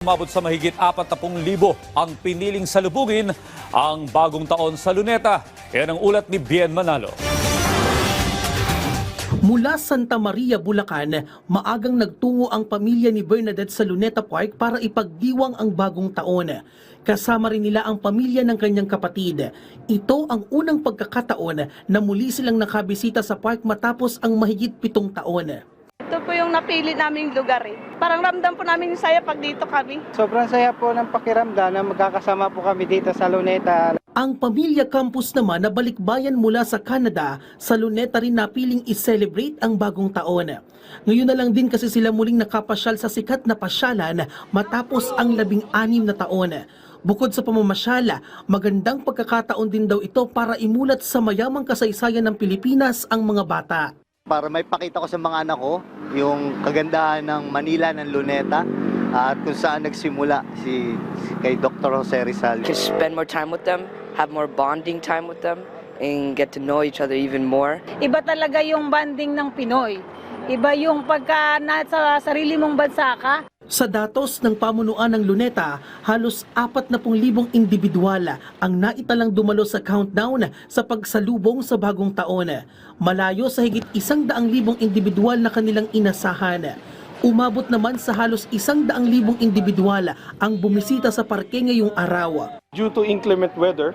Umabot sa mahigit 40,000 ang piniling salubungin ang bagong taon sa Luneta. Yan ang ulat ni Bien Manalo. Mula Santa Maria, Bulacan, maagang nagtungo ang pamilya ni Bernadette sa Luneta Park para ipagdiwang ang bagong taon. Kasama rin nila ang pamilya ng kanyang kapatid. Ito ang unang pagkakataon na muli silang nakabisita sa park matapos ang mahigit 7 taon. Ito po yung napili naming lugar eh. Parang ramdam po namin yung saya pag dito kami. Sobrang saya po ng pakiramdam na magkakasama po kami dito sa Luneta. Ang pamilya Campos naman na balikbayan mula sa Canada, sa Luneta rin napiling i-celebrate ang bagong taon. Ngayon na lang din kasi sila muling nakapasyal sa sikat na pasyalan matapos ang 16 na taon. Bukod sa pamamasyala, magandang pagkakataon din daw ito para imulat sa mayamang kasaysayan ng Pilipinas ang mga bata. Para may pakita ko sa mga anak ko yung kagandahan ng Manila, ng Luneta, at kung saan nagsimula si kay Dr. Jose Rizal. Can spend more time with them, have more bonding time with them, and get to know each other even more. Iba talaga yung banding ng Pinoy. Iba yung pagka nasa sarili mong bansa ka. Sa datos ng pamunuan ng Luneta, halos 40,000 individual ang naitalang dumalo sa countdown sa pagsalubong sa bagong taon. Malayo sa higit 100,000 individual na kanilang inasahan. Umabot naman sa halos 100,000 individual ang bumisita sa parke ngayong araw. Due to inclement weather,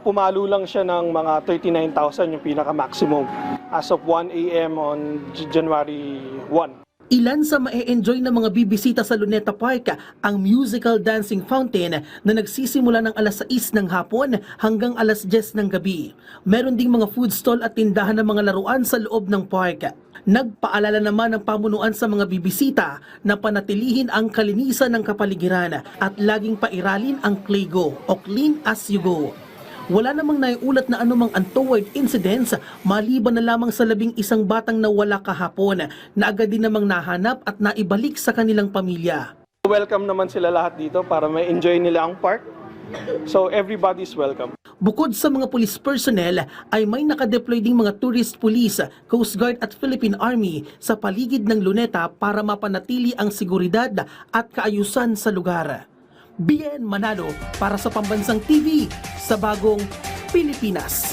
pumalo lang siya ng mga 39,000 yung pinaka-maximum as of 1 a.m. on January 1. Ilan sa ma-enjoy na mga bibisita sa Luneta Park ang musical dancing fountain na nagsisimula ng alas 6 ng hapon hanggang alas 10 ng gabi. Meron ding mga food stall at tindahan ng mga laruan sa loob ng park. Nagpaalala naman ng pamunuan sa mga bibisita na panatilihin ang kalinisan ng kapaligiran at laging pairalin ang CLEGO o Clean As You Go. Wala namang naiulat na anumang untoward incidents maliban na lamang sa 11 batang nawala kahapon na agad din namang nahanap at naibalik sa kanilang pamilya. Welcome naman sila lahat dito para ma-enjoy nila ang park. So everybody's welcome. Bukod sa mga police personnel ay may nakadeploy ding mga tourist police, Coast Guard at Philippine Army sa paligid ng Luneta para mapanatili ang seguridad at kaayusan sa lugar. Bien Manalo para sa Pambansang TV sa Bagong Pilipinas.